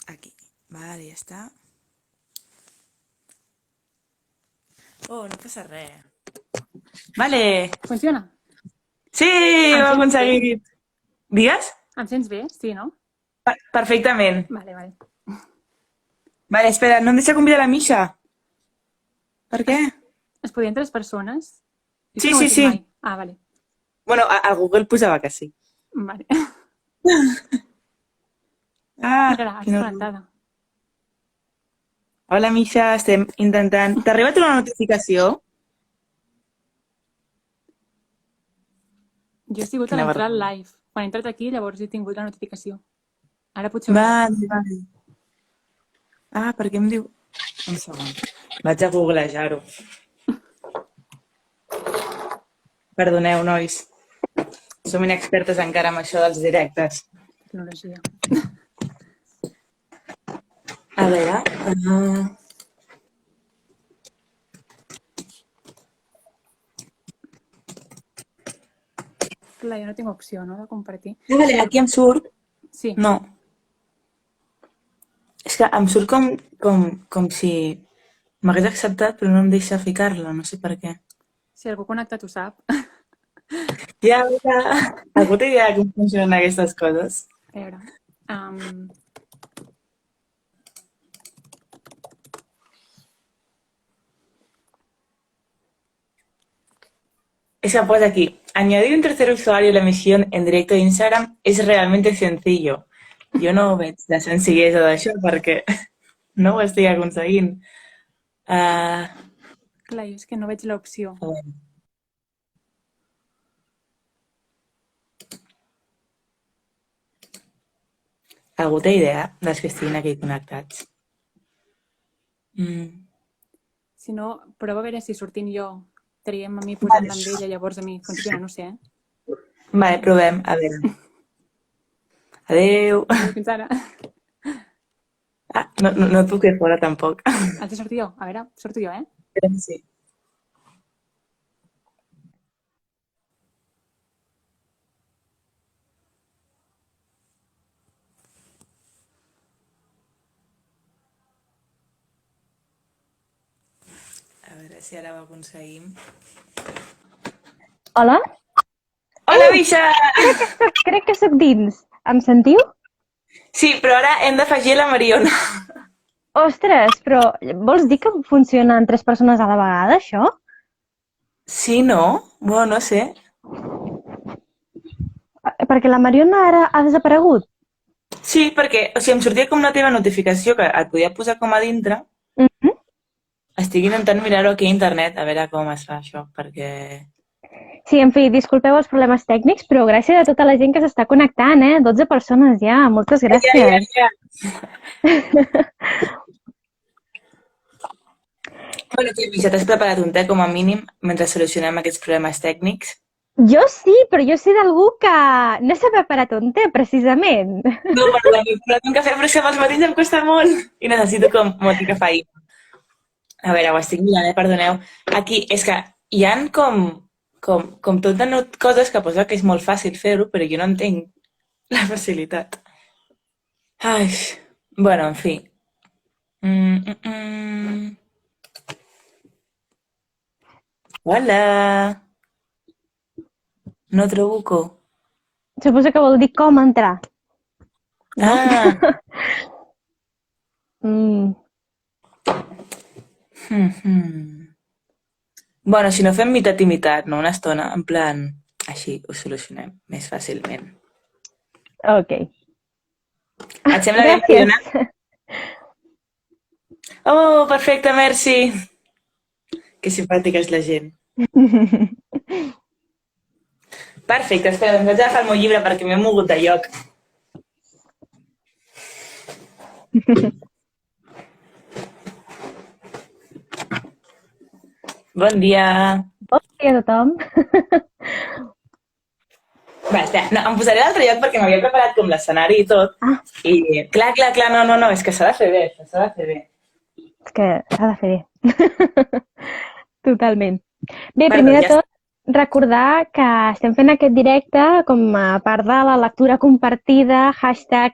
Aquí. Vale, ja està. Oh, no passa res. Vale. Funciona? Sí, Em ho he sents bé? aconseguit. Digues? Em sents bé? Sí, no? Perfectament. Vale. Vale, espera, no em deixa convidar la Misha. Per què? Es podien 3 persones? Jo és que Sí, no ho sí, he fet sí. mai. Ah, vale. Bueno, al Google posava que sí. Vale. Mira-la, Quin està horror. connectada. Hola, Misha, estem intentant... T'ha arribat una notificació? Jo he sigut a Quina l'entrar al vergonya. live. Quan he entrat aquí, llavors he tingut la notificació. Ara potser ho veig. Vale, vale. Per què em diu... Un segon. Vaig a googlejar-ho. Perdoneu, nois. Som inexpertes encara amb això dels directes. Tecnologia. A veure... Clar, jo no tinc opció, no?, de compartir. Vale, aquí em surt... Sí. No. És que em surt com si m'hagués acceptat, però no em deixa ficar-la, no sé per què. Si algú connectat ho sap. Ja, algú té idea de com funcionen aquestes coses? A veure... Es que posa aquí, añadir un tercer usuario a la emisión en directo de Instagram es realmente sencillo. Jo no veig la senzillesa d'això perquè no ho estic aconseguint. Clar, jo és que no veig l'opció. Algú té idea dels que estiguin aquí connectats? Si no, prova a veure si sortint jo traiem a mi posant-la amb ella, llavors a mi funciona, no sé. Vale, provem, a veure. Adéu. Fins ara. No et puc fer fora tampoc. Has de sortir jo. A veure, surto jo, Sí. A veure si ara ho aconseguim. Hola? Hola, Misha! Crec que sóc dins. Em sentiu? Sí, però ara hem d'afegir la Mariona. Ostres, però vols dir que funcionen 3 persones a la vegada, això? Sí, no? Bueno, no sé. Perquè la Mariona ara ha desaparegut. Sí, perquè, em sortia com una teva notificació que et podia posar com a dintre. Estic intentant mirar-ho aquí a internet, a veure com es fa això, perquè... Sí, en fi, disculpeu els problemes tècnics, però gràcies a tota la gent que s'està connectant, 12 persones ja, moltes gràcies. Ja. Bueno, Misha, t'has preparat un te com a mínim mentre solucionem aquests problemes tècnics? Jo sí, però jo sé d'algú que no s'ha preparat un té, precisament. No, perdó, m'he preparat un cafè, però és que els matins em costa molt i necessito com molta cafeïna. A veure, ho estic mirant, perdoneu. Aquí, és que hi ha com tot de coses que posa que és molt fàcil fer-ho, però jo no entenc la facilitat. Ai, bueno, en fi. Hola! No trobo Suposo que vol dir com entrar. No? Bueno, si no fem mitat i mitat, no? Una estona, en plan, així ho solucionem més fàcilment. Ok. Et sembla bé, Mariona? Oh, perfecte, merci! Que simpàtica és la gent. Perfecte, espera, doncs vaig agafar el meu llibre perquè m'he mogut de lloc. Bon dia! Bon dia a tothom. Va, espera, no, em posaré a l'altre lloc perquè m'havia preparat com l'escenari i tot. I clar, no, és que s'ha de fer bé, s'ha de fer bé. És que s'ha de fer bé. Totalment. Bé, primer de tot, recordar que estem fent aquest directe com a part de la lectura compartida,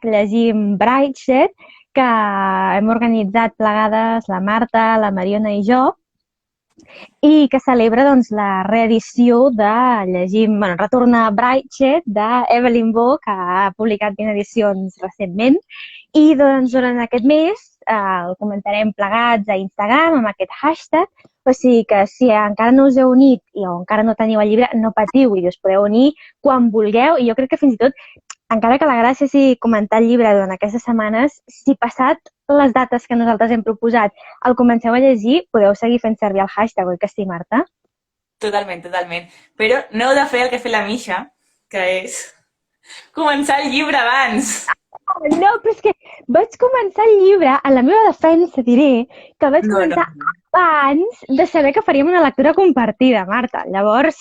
#llegim Brightset, que hem organitzat plegades, la Marta, la Mariona i jo, i que celebra doncs, la reedició de Llegim, bueno, Retorna Brideshead d'Evelyn Waugh, que ha publicat 20 edicions recentment. I doncs, durant aquest mes el comentarem plegats a Instagram amb aquest hashtag. O sigui que si encara no us heu unit o encara no teniu el llibre, no patiu i us podeu unir quan vulgueu. I jo crec que fins i tot, encara que la gràcia sigui comentar el llibre durant aquestes setmanes, si passat les dates que nosaltres hem proposat el comenceu a llegir, podeu seguir fent servir el hashtag, oi que sí, Marta? Totalment, totalment. Però no heu de fer el que ha fet la Misha, que és començar el llibre abans. No, però és que vaig començar el llibre, en la meva defensa diré que vaig començar abans de saber que faríem una lectura compartida, Marta. Llavors,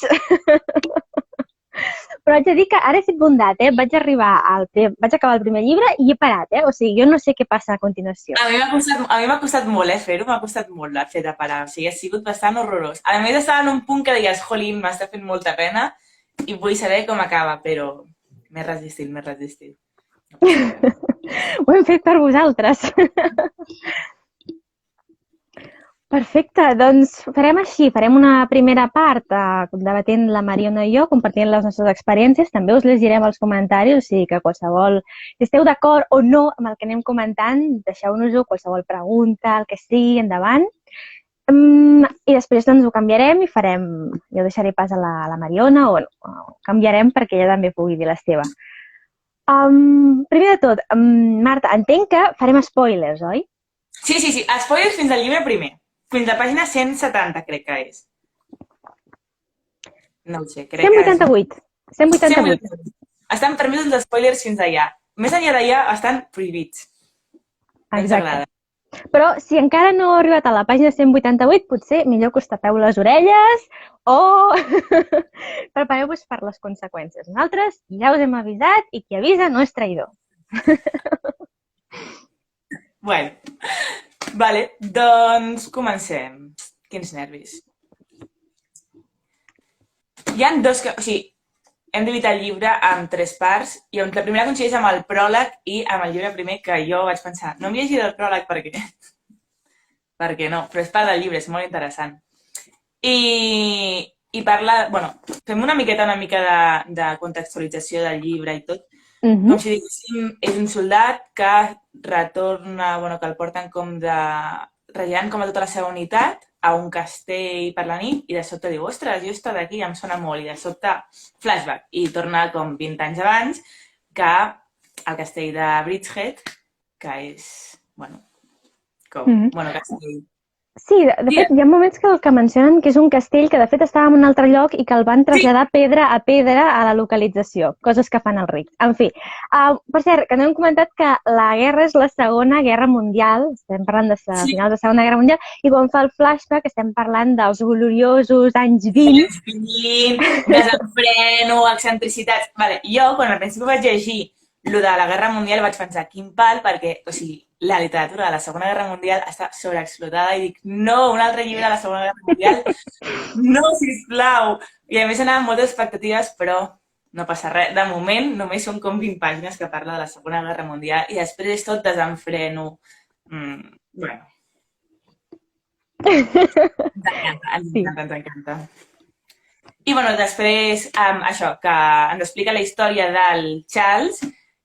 però haig de dir que ara he fet bondat, vaig acabar el primer llibre i he parat, o sigui, jo no sé què passa a continuació. A mi m'ha costat molt, fer-ho, m'ha costat molt el fet de parar, o sigui, ha sigut bastant horrorós. A més, estava en un punt que deies, jolín, m'està fent molta pena i vull saber com acaba, però m'he resistit. Ho hem fet per vosaltres. Perfecte, doncs farem així, farem una primera part debatent la Mariona i jo, compartint les nostres experiències, també us llegirem els comentaris, o sigui que qualsevol, si esteu d'acord o no amb el que anem comentant, deixeu-nos-ho, qualsevol pregunta, el que sigui, endavant. I després doncs ho canviarem i farem, jo deixaré pas a la Mariona o canviarem perquè ella també pugui dir la seva. Primer de tot, Marta, entenc que farem spoilers, oi? Sí, spoilers fins al llibre primer. Fins a pàgina 170, crec que és. No ho sé, crec 188. que és... 188. Estan permesos els spoilers fins allà. Més enllà d'allà estan prohibits. Exacte. Però si encara no heu arribat a la pàgina 188, potser millor que us tapeu les orelles o prepareu-vos per les conseqüències. Nosaltres ja us hem avisat i qui avisa no és traïdor. Bueno, vale, doncs comencem. Quins nervis. Hi ha dos... O sigui, hem dividit el llibre en 3 parts i on la primera coincideix amb el pròleg i amb el llibre primer que jo vaig pensar, no m'he llegit el pròleg perquè no, però és part del llibre, és molt interessant. I parla, bueno, fem una mica de contextualització del llibre i tot. Com si diguéssim, és un soldat que retorna, bueno, que el porten com rellenant com a tota la seva unitat a un castell per la nit i de sobte diu, ostres, jo he estat aquí, em sona molt, i de sobte flashback i torna com 20 anys abans que al castell de Bridgehead, que és, bueno, castell. Sí, de fet, hi ha moments que mencionen que és un castell que de fet estava en un altre lloc i que el van traslladar pedra a pedra a la localització, coses que fan els rics. En fi, per cert, que no hem comentat que la guerra és la Segona Guerra Mundial, estem parlant de finals de la Segona Guerra Mundial, i quan fa el flashback estem parlant dels gloriosos anys 20. Anys 20, desenfreno, excentricitats... Vale, jo, quan al principi vaig llegir lo de la Guerra Mundial vaig pensar, quin pal, perquè, o sigui, la literatura de la Segona Guerra Mundial està sobreexplotada i dic, no, un altre llibre de la Segona Guerra Mundial, no, sisplau. I a més anaven moltes expectatives, però no passa res. De moment, només són com 20 pàgines que parla de la Segona Guerra Mundial i després és tot desenfreno. Bueno. Ens encanta. I, bueno, després, això, que ens explica la història del Charles,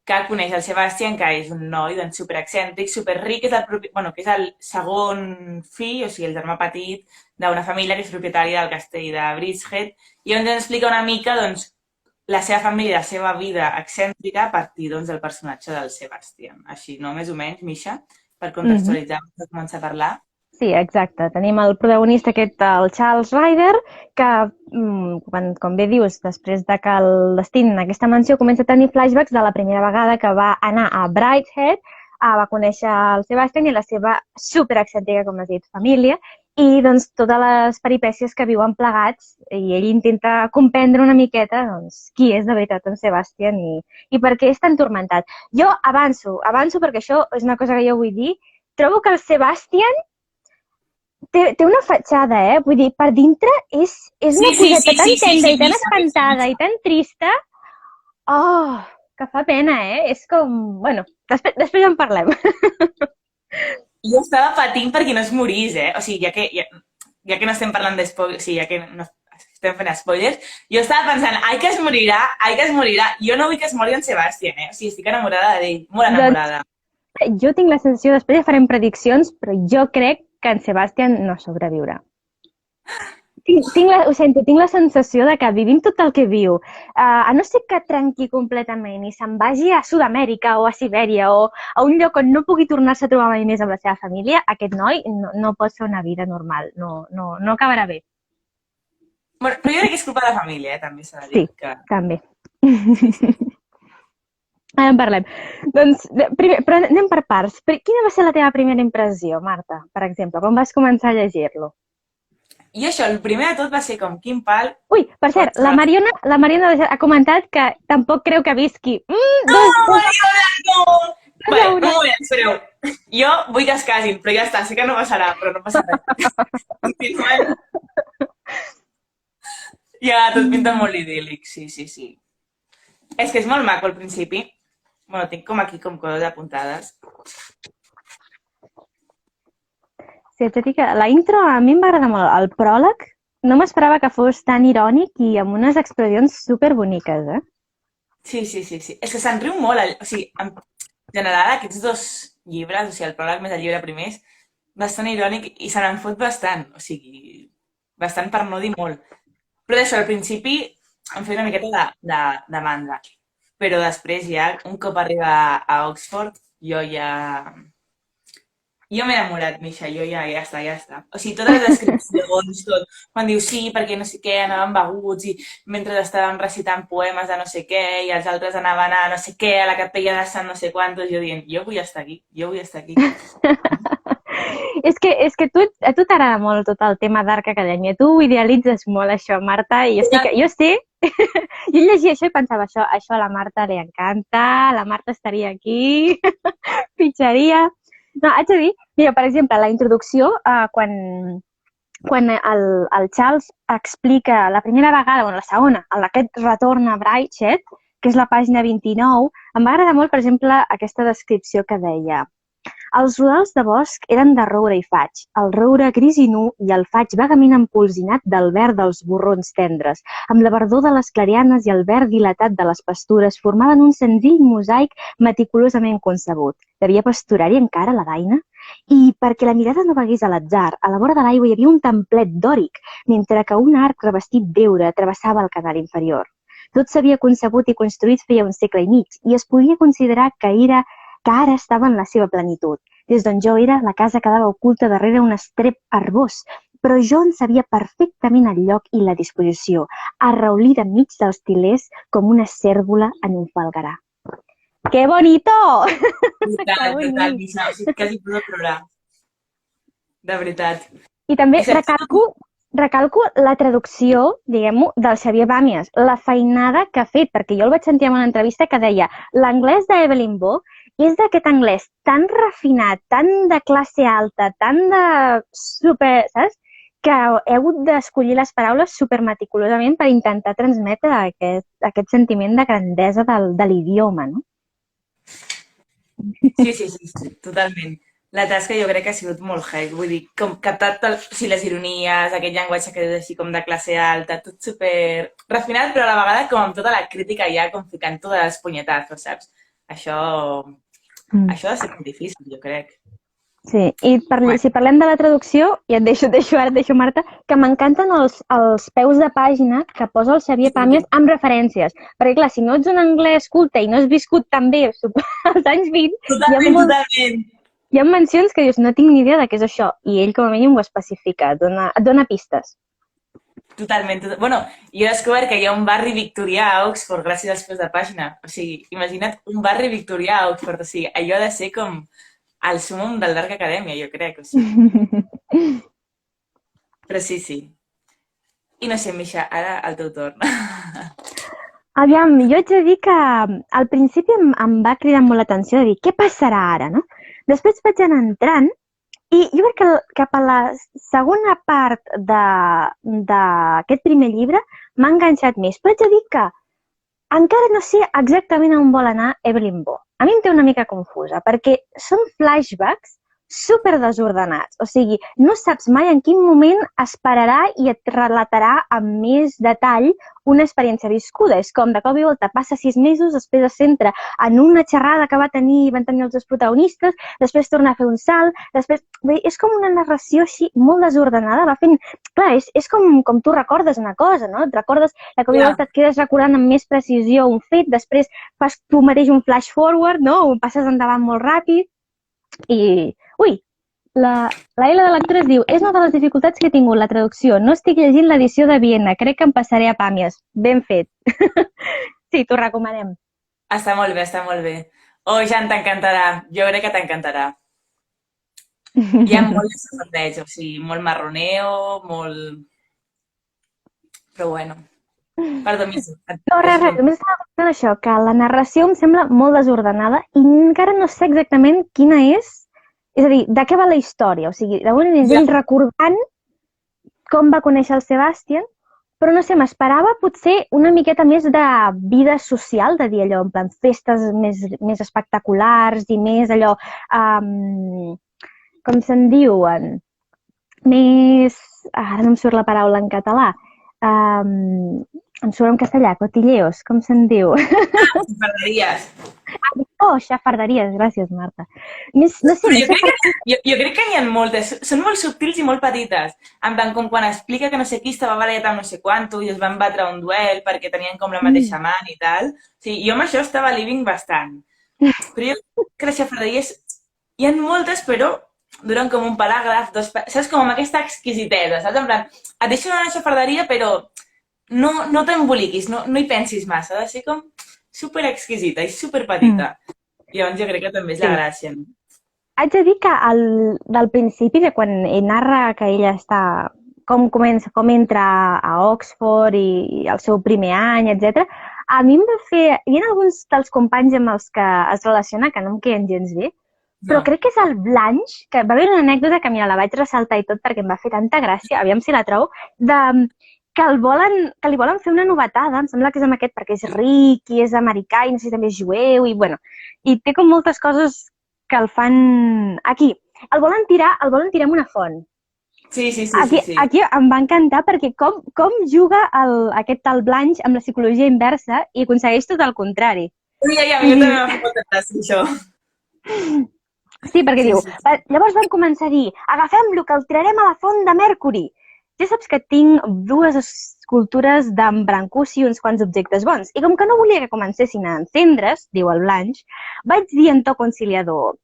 que coneix el Sebastian, que és un noi doncs, superexcèntric, superric, que és el segon fill, o sigui, el germà petit d'una família que és propietària del castell de Bridgehead, i on ens explica una mica doncs, la seva família, la seva vida excèntrica a partir doncs, del personatge del Sebastian. Així, no? Més o menys, Misha, per contextualitzar, per començar a parlar. Sí, exacte. Tenim el protagonista aquest, el Charles Ryder, que, com bé dius, després de que el destinen en aquesta mansió comença a tenir flashbacks de la primera vegada que va anar a Bridgehead, va conèixer el Sebastian i la seva superexcèntrica, com has dit, família, i doncs totes les peripècies que viuen plegats, i ell intenta comprendre una miqueta doncs, qui és de veritat en Sebastian i per què és tan turmentat. Jo avanço perquè això és una cosa que jo vull dir. Trobo que el Sebastian té una fatxada, vull dir, per dintre és una coseta tan tendra i tan espantada i tan trista, que fa pena, És com, bueno, Després en parlem. Jo estava patint perquè no es morís, O sigui, ja que no estem parlant d'espoilers, o sigui, ja que no estem fent spoilers, jo estava pensant, ai que es morirà, ai que es morirà. Jo no vull que es mori en Sebastian, O sigui, estic enamorada d'ell, molt enamorada. Jo tinc la sensació, després ja farem prediccions, però jo crec que en Sebastian no sobreviurà. Ho sento, tinc la sensació de que vivint tot el que viu, a no ser que trenqui completament i se'n vagi a Sud-amèrica o a Sibèria o a un lloc on no pugui tornar-se a trobar mai més amb la seva família, aquest noi no pot fer una vida normal, no acabarà bé. Bueno, però jo crec que és culpa de la família, també s'ha de dir. Sí, també. Ara en parlem. Doncs, però anem per parts. Quina va ser la teva primera impressió, Marta, per exemple, quan vas començar a llegir-lo? I això, el primer de tot va ser com quin pal... Ui, per cert, la Mariona ha comentat que tampoc creu que visqui. No, Mariona, no! Vale, un moment, espereu. Jo vull que es casin, però ja està, sé que no passarà, però no passa res. Continuem. Ja, tot pinta molt idíl·lic, sí. És que és molt maco al principi. Bueno, tinc com aquí com coses apuntades. Sí, haig de dir que la intro a mi em va agradar molt. El pròleg no m'esperava que fos tan irònic i amb unes expressions superboniques, Sí. És que se'n riu molt. O sigui, en general, aquests dos llibres, o sigui, el pròleg més el llibre primer, és bastant irònic i se n'en fot bastant. O sigui, bastant per no dir molt. Però d'això, al principi em feia una miqueta de mandra. Però després ja, un cop arriba a Oxford, jo m'he enamorat, Misha, jo ja està. O sigui, totes les descripcions, tot. Quan diu sí, perquè no sé què, anaven beguts i mentre estàvem recitant poemes de no sé què i els altres anaven a no sé què, a la capella de Sant no sé quantos, jo dient, jo vull estar aquí. És que a tu t'agrada molt tot el tema d'Arc Acadèmia. Tu idealitzes molt això, Marta, i jo sé, jo llegia això i pensava, això a la Marta li encanta, la Marta estaria aquí, pitjaria... No, haig de dir, mira, per exemple, la introducció, quan el Charles explica la primera vegada, bueno, la segona, aquest retorn a Brideshead, que és la pàgina 29, em va agradar molt, per exemple, aquesta descripció que deia: els rodals de bosc eren de roure i faig, el roure gris i nu i el faig vagament empolsinat del verd dels borrons tendres, amb la verdor de les clarianes i el verd dilatat de les pastures formaven un senzill mosaic meticulosament concebut. Devia pasturar-hi encara la daina? I perquè la mirada no vagués a l'atzar, a la vora de l'aigua hi havia un templet dòric, mentre que un arc revestit d'heura travessava el canal inferior. Tot s'havia concebut i construït feia un segle i mig, i es podia considerar que ara estava en la seva plenitud. Des d'on jo era, la casa quedava oculta darrere un estrep herbós, però jo en sabia perfectament el lloc i la disposició, arraulida enmig dels tilers com una cérvola en un falguerar. ¡Qué bonito! Total, Misha, o sigui, quasi puc plorar. De veritat. I també recalco la traducció, diguem-ho, del Xavier Bàmies, la feinada que ha fet, perquè jo el vaig sentir en una entrevista que deia l'anglès d'Evelyn Waugh és d'aquest anglès tan refinat, tan de classe alta, tan de super, saps? Que he hagut d'escollir les paraules supermeticulosament per intentar transmetre aquest sentiment de grandesa de l'idioma, no? Sí, totalment. La tasca jo crec que ha sigut molt heavy, vull dir, com captat les ironies, aquest llenguatge que és així com de classe alta, tot super refinat, però a la vegada com amb tota la crítica ja com ficant totes les punyetazos, saps? Això ha de ser molt difícil, jo crec. Sí, i si parlem de la traducció, i et deixo, Marta, que m'encanten els peus de pàgina que posa el Xavier Pàmies amb referències. Perquè, clar, si no ets un anglès culte i no has viscut tan bé als anys 20... Totalment. Hi ha mencions que dius, no tinc ni idea de què és això, i ell com a mínim ho especifica, et dona pistes. Totalment. Bueno, jo he descobert que hi ha un barri victorià a Oxford gràcies als peus de pàgina. O sigui, imagina't un barri victorià a Oxford. O sigui, allò ha de ser com el súmum del Dark Academia, jo crec. O sigui. Però sí. I no sé, Misha, ara el teu torn. Aviam, jo haig de dir que al principi em va cridar molt l'atenció de dir què passarà ara, no? Després vaig anar entrant i jo crec que cap a la segona part d'aquest primer llibre m'ha enganxat més. Però haig de dir que encara no sé exactament on vol anar Evelyn Waugh. A mi em té una mica confusa, perquè són flashbacks super desordenats. O sigui, no saps mai en quin moment es pararà i et relatarà amb més detall una experiència viscuda. És com de cop i volta passa 6 mesos, després es centra en una xerrada que van tenir els dos protagonistes, després torna a fer un salt, després... És com una narració així molt desordenada, va fent... Clar, és com tu recordes una cosa, no? Et recordes, de cop i volta et quedes recordant amb més precisió un fet, després fas tu mateix un flash forward, no? Ho passes endavant molt ràpid i... Ui, la L de lectura es diu: és una de les dificultats que he tingut, la traducció. No estic llegint l'edició de Viena. Crec que em passaré a Pàmies. Ben fet. Sí, t'ho recomanem. Està molt bé, està molt bé. Oh, Jan, t'encantarà. Jo crec que t'encantarà. Hi ha molt de sordeig, o sigui, molt marroneo, molt... Però bueno. Perdó, Misu. No, res, només estava pensant això, que la narració em sembla molt desordenada i encara no sé exactament quina és. És a dir, de què va la història? O sigui, de moment és ell recordant com va conèixer el Sebastian, però no sé, m'esperava potser una miqueta més de vida social, de dir allò, en plan festes més espectaculars i més allò, com se'n diuen, més... Ara no em surt la paraula en català. Em surt en castellà, cotilleos, com se'n diu? Xafarderies. Oh, xafarderies, gràcies, Marta. No sé, jo crec que n'hi ha moltes, són molt subtils i molt petites. En plan, com quan explica que no sé qui estava barallat amb no sé quanto i es van batre a un duel perquè tenien com la mateixa man i tal. O sigui, jo amb això estava living bastant. Però jo crec que les xafarderies hi ha moltes, però duren com un paràgraf, saps? Com amb aquesta exquisitesa, saps? En plan, et deixo una xafarderia, però no t'emboliquis, no hi pensis massa, ha de ser com super exquisita i super petita. Llavors jo crec que també és la gràcia. Haig de dir que del principi, de quan narra que ella està... com entra a Oxford i el seu primer any, etc. A mi em va fer... Hi ha alguns dels companys amb els que es relaciona que no em queden gens bé, però crec que és el Blanche, que va haver una anècdota que, mira, la vaig ressaltar i tot perquè em va fer tanta gràcia, aviam si la trobo, que li volen fer una novetada, em sembla que és amb aquest perquè és ric i és americà i no sé si també és jueu i, bueno, i té com moltes coses que el fan... Aquí, el volen tirar en una font. Sí. Aquí em va encantar perquè com juga aquest tal Blanche amb la psicologia inversa i aconsegueix tot el contrari. Sí, a mi també m'ha fet molta gràcia, això. Sí, perquè diu, llavors van començar a dir, agafem-lo, que el tirarem a la font de Mercury. Ja saps que tinc 2 escultures d'en Brancusi i uns quants objectes bons. I com que no volia que comencessin a encendre's, diu el Blanche, vaig dir en to conciliador: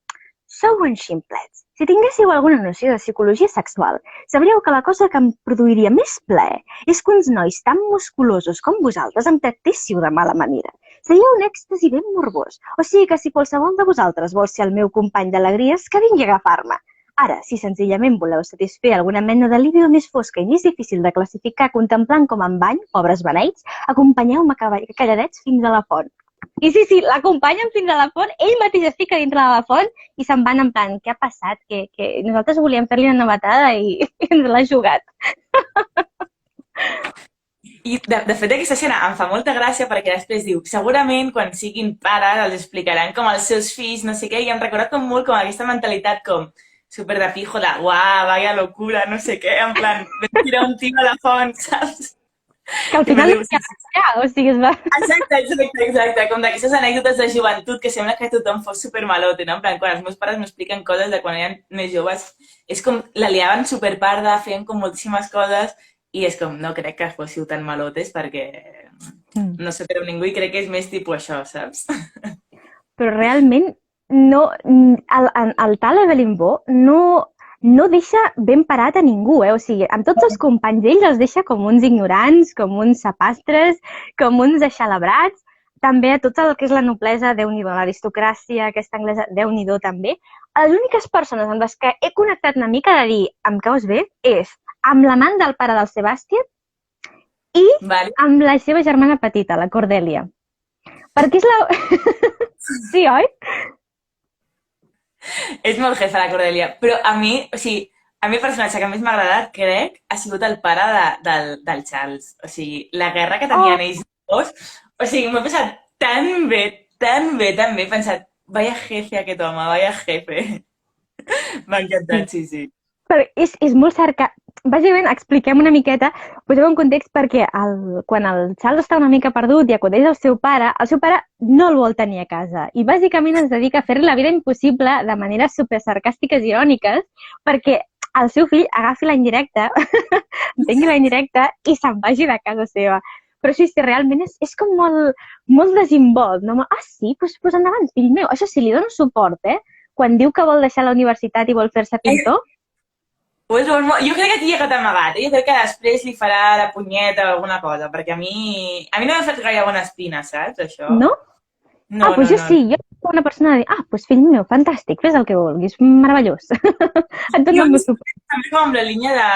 sou uns ximplets. Si tinguéssiu alguna noció de psicologia sexual, sabríeu que la cosa que em produiria més plaer és que uns nois tan musculosos com vosaltres em tractéssiu de mala manera. Seria un èxtasi ben morbós. O sigui que si qualsevol de vosaltres vol ser el meu company d'alegries, que vingui a agafar-me. Ara, si senzillament voleu satisfer alguna mena de líbido més fosca i més difícil de classificar contemplant com en bany, pobres beneits, acompanyeu-me calladets fins a la font. I sí, l'acompanyen fins a la font, ell mateix es fica dintre de la font i se'n van en plan, què ha passat? Que nosaltres volíem fer-li una novetada i ens l'ha jugat. I, de fet, aquesta escena em fa molta gràcia perquè després diu, segurament quan siguin pares els explicaran com els seus fills, no sé què, i em recorda com molt com aquesta mentalitat com súper de pijo, de guau, vaya locura, no sé què, en plan, vam tirar un tio a la font, saps? Que al final o sigui, es va... Exacte, com d'aquestes anècdotes de joventut que sembla que tothom fos supermalote, no? En plan, quan els meus pares m'expliquen coses de quan eren més joves, és com, la liaven superparda, feien com moltíssimes coses, i és com, no crec que fóssiu tan malotes perquè no supereu ningú i crec que és més tipus això, saps? Però realment, no, el tal Evelyn Waugh no deixa ben parat a ningú, O sigui, amb tots els companys d'ells els deixa com uns ignorants, com uns sapastres, com uns eixelebrats, també a tot el que és la noblesa, Déu-n'hi-do, l'aristocràcia, aquesta anglesa, Déu-n'hi-do també. Les úniques persones amb les que he connectat una mica de dir em caus bé és amb l'amant del pare del Sebastian i amb la seva germana petita, la Cordelia. Perquè és la... Sí, oi? És molt jefa la Cordelia, però a mi, o sigui, a mi el personatge que més m'ha agradat, crec, ha sigut el pare del Charles. O sigui, la guerra que tenien ells dos, O sigui, m'ho he passat tan bé, tan bé, tan bé. He pensat, vaya jefe aquest home, vaya jefe. M'ha encantat, sí, sí. Però és molt cert que, bàsicament, expliquem una miqueta, posem un context perquè quan el Charles està una mica perdut i acudeix al seu pare no el vol tenir a casa. I bàsicament es dedica a fer-li la vida impossible de maneres super sarcàstiques i iròniques perquè el seu fill agafi la indirecta, entengui la indirecta i se'n vagi de casa seva. Però sí, realment és com molt desinvolt. No? Sí, doncs endavant, fill meu. Això sí, li dono suport, quan diu que vol deixar la universitat i vol fer-se pintor. Pues, jo crec que aquí ha quedat amagat. Jo crec que després li farà la punyeta o alguna cosa, perquè a mi no m'ha fet gaire bona espina, saps, això? No? No, doncs jo sí. Jo soc una persona de dir, doncs fill meu, fantàstic, fes el que vulguis, meravellós. Et dono el meu suport. També com amb la línia de...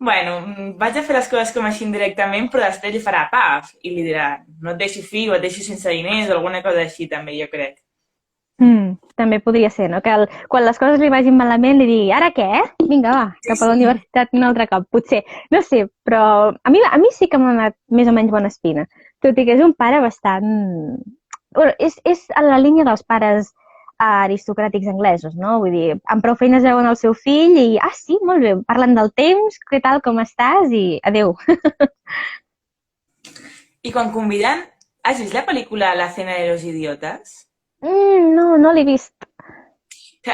Bueno, vaig a fer les coses com així indirectament, però després li farà paf i li dirà, no et deixo fill o et deixo sense diners o alguna cosa així també, jo crec. També podria ser, no? Que quan les coses li vagin malament li digui, ara què? Vinga, va, cap a la universitat un altre cop, potser. No sé, però a mi sí que m'ha donat més o menys bona espina. Tot i que és un pare bastant... Bueno, és a la línia dels pares aristocràtics anglesos, no? Vull dir, amb prou feines veuen el seu fill i, sí, molt bé, parlen del temps, què tal, com estàs, i adeu. I quan conviden, has vist la pel·lícula La cena de los idiotes? No l'he vist.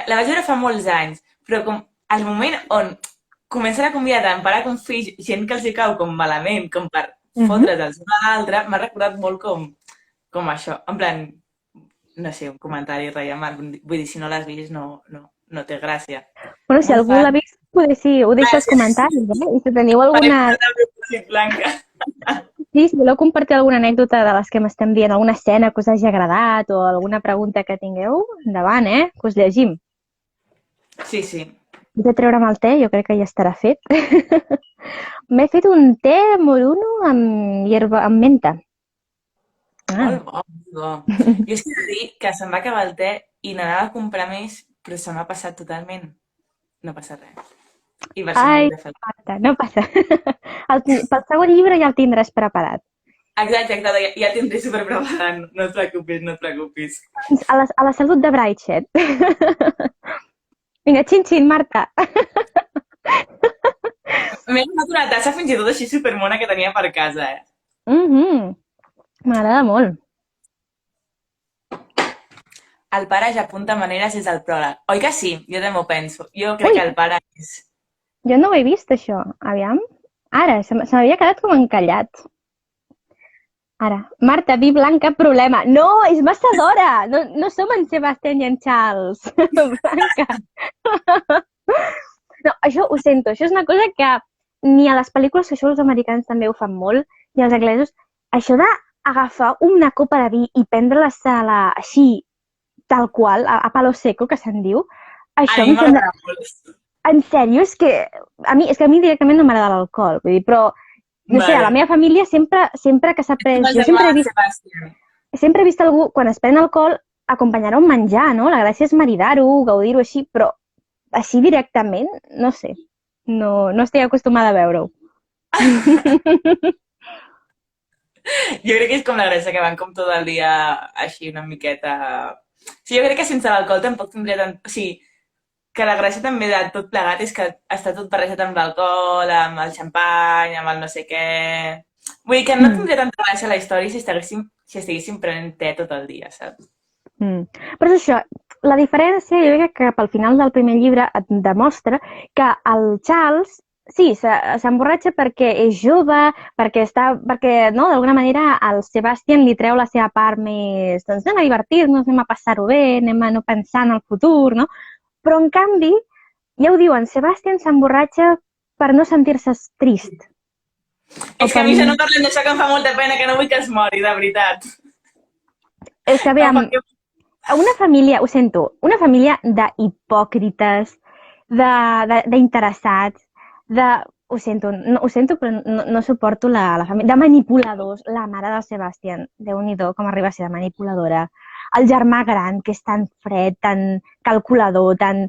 La vaig veure fa molts anys, però com al moment on comencen a convidar tant pare com fill, gent que els hi cau com malament, com per fotre'ls una a l'altra, m'ha recordat molt com això. En plan, no sé, un comentari rellevant. Vull dir, si no l'has vist, no té gràcia. Bueno, si algú l'ha vist, potser sí, ho deixa als comentaris, I si teniu alguna... Blanca. Sí, si voleu compartir alguna anècdota de les que m'estem dient, alguna escena que us hagi agradat o alguna pregunta que tingueu, endavant, que us llegim. Sí, sí. He de treure'm el te, jo crec que ja estarà fet. M'he fet un te moruno amb menta. Molt bo, molt bo. Jo és que he de dir que se'm va acabar el te i n'anava a comprar més, però se m'ha passat totalment. No passa res. I va ser molt de fet. No passa. Pel segon llibre ja el tindràs preparat. Exacte, ja el tindré superpreparat. No et preocupis, no et preocupis. A la salut de Brightchet. Vinga, xin, Marta. M'he agafat una tassa fins i tot així supermona que tenia per casa, M'agrada molt. El pare ja apunta maneres des del pròleg. Oi que sí? Jo també ho penso. Jo crec que el pare és... Jo no ho he vist, això. Aviam. Ara, se m'havia quedat com encallat. Ara. Marta, vi blanca, problema. No, és massa d'hora. No som en Sebastián i en Charles. Blanca. No, això ho sento. Això és una cosa que ni a les pel·lícules, això els americans també ho fan molt, i els anglesos, això d'agafar una copa de vi i prendre-la així, tal qual, a palo seco, que se'n diu, això em sembla... En sèrio, és que a mi directament no m'agrada l'alcohol, vull dir, però, no sé, a la meva família sempre que s'ha pres... Jo sempre he vist algú, quan es pren alcohol, acompanyar-ho amb menjar, no? La gràcia és maridar-ho, gaudir-ho així, però així directament, no sé, no estic acostumada a veure-ho. Jo crec que és com la gràcia que van com tot el dia així una miqueta... Sí, jo crec que sense l'alcohol tampoc tindria tant... O sigui, que la gràcia també de tot plegat és que està tot barrejat amb l'alcohol, amb el xampany, amb el no sé què... Vull dir que no tindria tanta gràcia la història si estiguéssim prenent te tot el dia, saps? Però és això, la diferència jo crec que pel final del primer llibre et demostra que el Charles, sí, s'emborratxa perquè és jove, perquè d'alguna manera el Sebastián li treu la seva part més... Doncs anem a divertir-nos, anem a passar-ho bé, anem a no pensar en el futur, no? Però, en canvi, ja ho diuen, Sebastián s'emborratxa per no sentir-se trist. És que a mi si no parlem d'això que em fa molta pena, que no vull que es mori, de veritat. És que, aviam, una família, ho sento, una família d'hipòcrites, d'interessats, ho sento, però no suporto la família, de manipuladors, la mare del Sebastián, Déu-n'hi-do, com arriba a ser de manipuladora. El germà gran, que és tan fred, tan calculador, tan...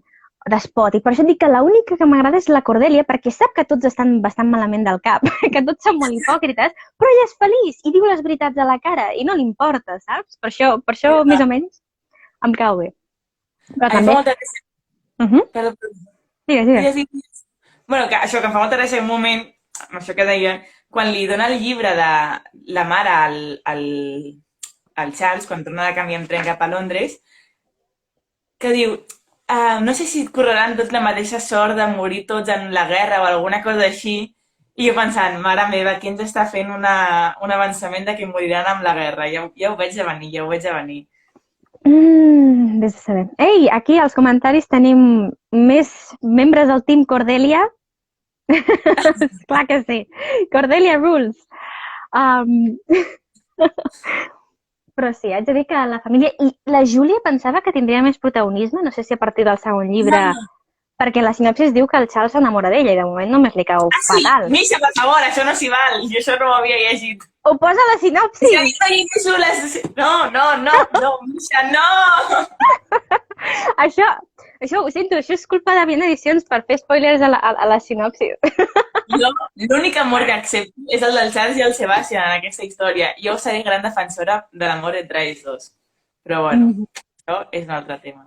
despòtic. Per això et dic que l'única que m'agrada és la Cordelia, perquè sap que tots estan bastant malament del cap, que tots són molt hipòcrites, però ella és feliç i diu les veritats a la cara i no li importa, saps? Per això més o menys, em cau bé. Però A mi em també... fa molta gràcia. Perdó, perdó. Digues, digues. Digues. Bueno, que això, que em fa molta gràcia un moment, amb això que deia, quan li dona el llibre de la mare al Charles, quan torna de canvi en tren cap a Londres, que diu, no sé si correran tots la mateixa sort de morir tots en la guerra o alguna cosa així, i jo pensant, mare meva, qui ens està fent un avançament de que moriran amb la guerra? Ja ho veig a venir, ja ho veig a venir. Vés a saber. Ei, aquí als comentaris tenim més membres del Team Cordelia. Clar que sí. Cordelia rules. Però sí, haig de dir que la família... I la Júlia pensava que tindria més protagonisme, no sé si a partir del segon llibre... No. Perquè la sinopsis diu que el Charles s'enamora d'ella i de moment només li cau fatal. Misha, per favor, això no s'hi val. Jo això no ho havia llegit. Ho posa a la sinopsis! Si a mi no llegeixo les... No, Misha, no! Això ho sento, això és culpa de Bien Edicions per fer spoilers a la sinopsis. Jo, l'únic amor que accepto és el del Charles i el Sebastian en aquesta història. Jo seré gran defensora de l'amor entre ells dos. Però bueno, això és un altre tema.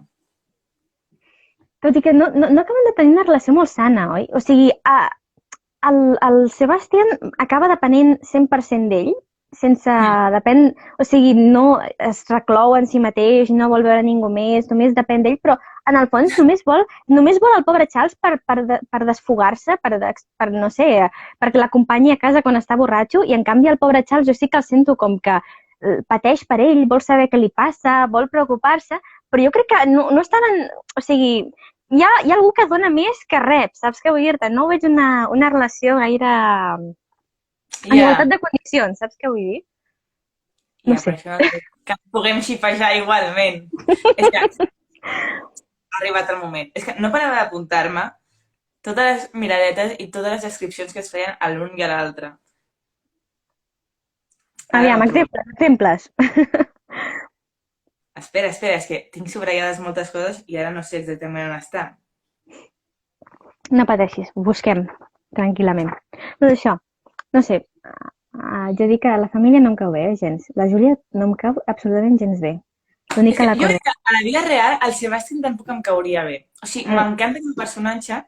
Tot i que no acaben de tenir una relació molt sana, oi? O sigui, el Sebastian acaba depenent 100% d'ell, sense depèn... O sigui, no es reclou en si mateix, no vol veure ningú més, només depèn d'ell, però en el fons només vol el pobre Charles per desfogar-se, per no sé, perquè l'acompanyi a casa quan està borratxo, i en canvi el pobre Charles jo sí que el sento com que pateix per ell, vol saber què li passa, vol preocupar-se, però jo crec que no estaven... O sigui, hi ha algú que dona més que rep, saps què vull dir-te? No veig una relació gaire en igualtat de condicions, saps què vull dir? No sé. Que puguem xipejar igualment. És que ha arribat el moment. És que no parava d'apuntar-me totes les miradetes i totes les descripcions que es feien a l'un i a l'altre. Aviam, exemples. Espera, és que tinc subratllades moltes coses i ara no sé exactament on està. No pateixis, ho busquem tranquil·lament. Doncs això, no sé, jo dic que la família no em cau bé, gens. La Júlia no em cau absolutament gens bé. L'únic que la Jo crec que a la vida real el Sebastián tampoc em cauria bé. O sigui, m'encanta com a personatge,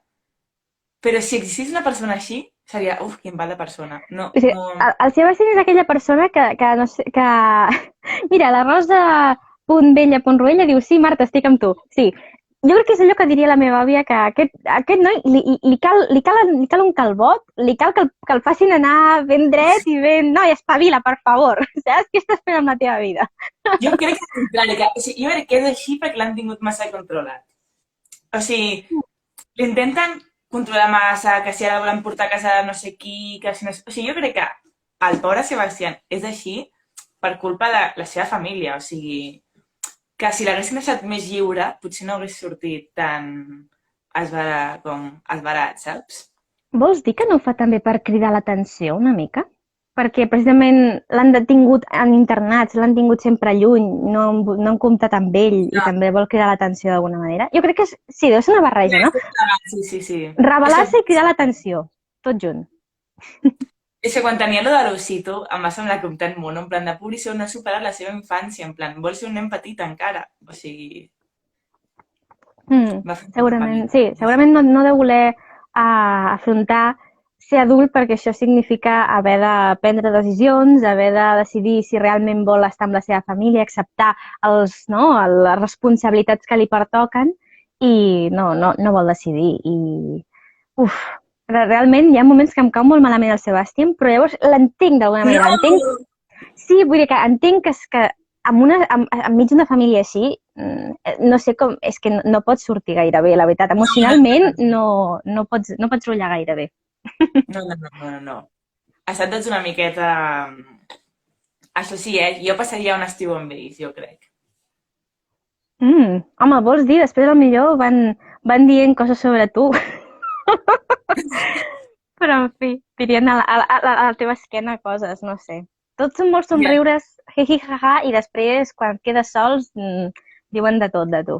però si existís una persona així, seria, quin mal de persona. No, o sigui, el Sebastián és aquella persona que no sé, que... Mira, la Rosa... .bella.ruella diu, sí, Marta, estic amb tu. Sí, jo crec que és allò que diria la meva àvia, que aquest noi li cal un calbot, li cal que el facin anar ben dret i ben... Noi, espavila, per favor. Saps què estàs fent amb la teva vida? Jo crec que és contrari, jo crec que és així perquè l'han tingut massa controlat. O sigui, l'intenten controlar massa, que si ara volen portar a casa no sé qui, que si no... O sigui, jo crec que el pobre Sebastián és així per culpa de la seva família, o sigui... que si l'haguessin deixat més lliure, potser no hagués sortit tan esbarat, saps? Vols dir que no ho fa també per cridar l'atenció una mica? Perquè precisament l'han detingut en internats, l'han tingut sempre lluny, no han comptat amb ell i també vol cridar l'atenció d'alguna manera. Jo crec que sí, deu ser una barreja, no? Sí. Revelar-se i cridar l'atenció, tot junt. És que quan tenia lo de l'Osito em va semblar com tan mono, en plan de pobrísseu, no ha superat la seva infància, en plan, vol ser un nen petit encara, o sigui... Segurament, sí, segurament no deu voler afrontar ser adult perquè això significa haver de prendre decisions, haver de decidir si realment vol estar amb la seva família, acceptar les responsabilitats que li pertoquen i no vol decidir. I realment hi ha moments que em cau molt malament el Sebastián, però llavors l'entenc d'alguna manera. No! Sí, vull dir que entenc que enmig d'una família així, no sé com, és que no pots sortir gaire bé, la veritat. Emocionalment no pots rotllar gaire bé. No. Ha estat tots una miqueta... Això sí, jo passaria un estiu amb ells, jo crec. Home, vols dir? Després potser van dient coses sobre tu. Però, en fi, dirien a la teva esquena coses, no sé. Tots són molt somriures, jiji, jaja, i després, quan quedes sols, diuen de tot de tu.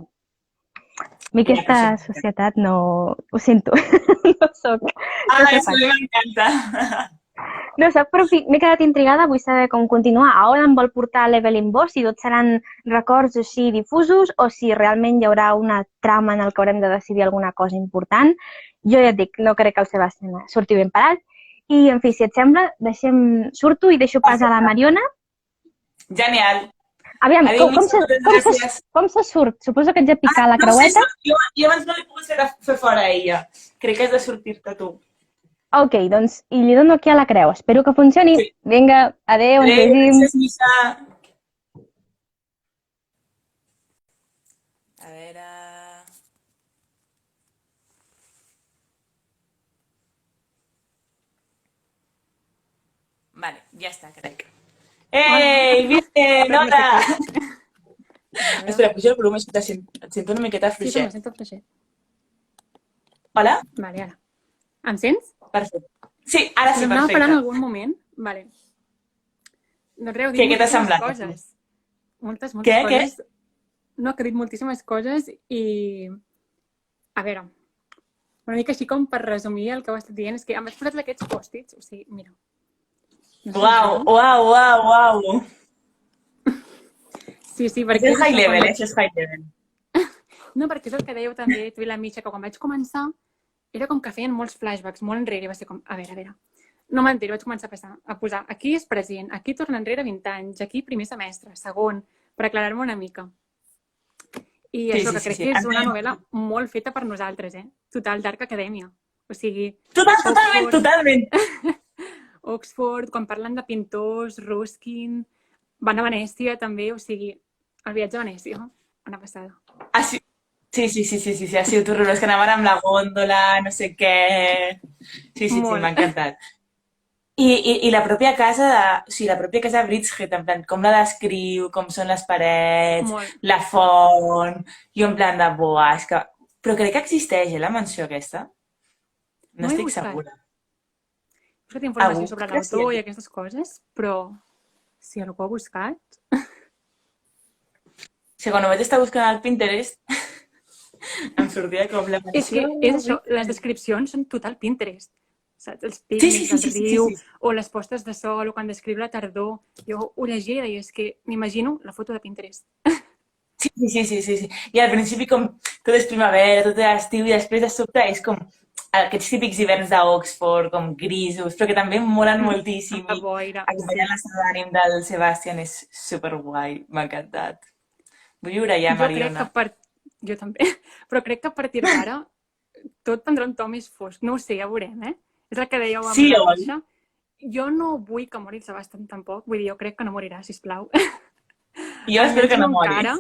mi aquesta societat no... Ho sento, no soc... Ah, això m'encanta. No soc, però m'he quedat intrigada, vull saber com continuar. A on em vol portar l'Evelyn Boss, si tot seran records així difusos o si realment hi haurà una trama en el que haurem de decidir alguna cosa important. Jo ja et dic, no crec que el Sebastián surti ben parat. I, en fi, si et sembla, surto i deixo pas a la Mariona. Genial. Aviam, com se surt? Suposo que ets de picar la creueta. No sé, jo abans no l'he pogut fer fora a ella. Crec que has de sortir-te tu. Ok, doncs, i li dono aquí a la creu. Espero que funcioni. Sí. Vinga, adeu, ens vegim. Gràcies, Misha. A veure... Vale, ja està, crec. Ei, Virgen, hola! Espera, puja el volum, et sento una miqueta Sí, fluixet. me sento fluixet. Hola? Vale, ara. Em sents? Perfecte. Sí, ara sí, M'anava perfecte. parant en algun moment. Vale. Doncs res, heu dit Què t'ha moltíssimes semblat? coses. Moltes Què? coses. No, que he dit moltíssimes coses i... A veure, una mica així com per resumir el que heu estat dient, és que em vaig posar aquests pòstits, o sigui, mira. No sé Uau. Sí, perquè... És high level, això és high level. No, perquè és el que dèieu també, tu i la Misha, que quan vaig començar era com que feien molts flashbacks, molt enrere, i va ser com, a veure. No mentira, vaig començar a posar, aquí és present, aquí torna enrere 20 anys, aquí primer semestre, segon, per aclarar-me una mica. I això que crec que és una novel·la molt feta per nosaltres, Total Dark Academia. O sigui... Totalment. Oxford, quan parlen de pintors, Ruskin, van a Venècia també, o sigui, el viatge a Venècia, una passada. Ah, sí. Sí, ha sigut horrorós, que anaven amb la gòndola, no sé què... Sí, m'ha encantat. I la pròpia casa de Bridget, en plan, com la descriu, com són les parets, la font, i en plan de, buah, és que... Però crec que existeix, la mansió aquesta? No estic segura. He buscat informació sobre l'autor i aquestes coses, però si algú ha buscat... Si quan vaig estar buscant al Pinterest... Em sortia com la mansió... És això, les descripcions són total Pinterest. Saps? Els pícnics, el riu, o les postes de sol, o quan descriu la tardor. Jo ho llegia i és que m'imagino la foto de Pinterest. Sí. I al principi com tot és primavera, tot és estiu, i després de sobte és com aquests típics hiverns d'Oxford, com grisos, però que també em molen moltíssim. La boira. Acompanyant la pseudònim del Sebastián és superguai, m'ha encantat. Vull viure allà, Mariona. Jo també, però crec que a partir d'ara tot prendrà un to més fosc. No ho sé, ja veurem, És el que dèieu amb la Misha. Jo no vull que mori el Sebastián tampoc, vull dir, jo crec que no morirà, sisplau. Jo espero que no moris.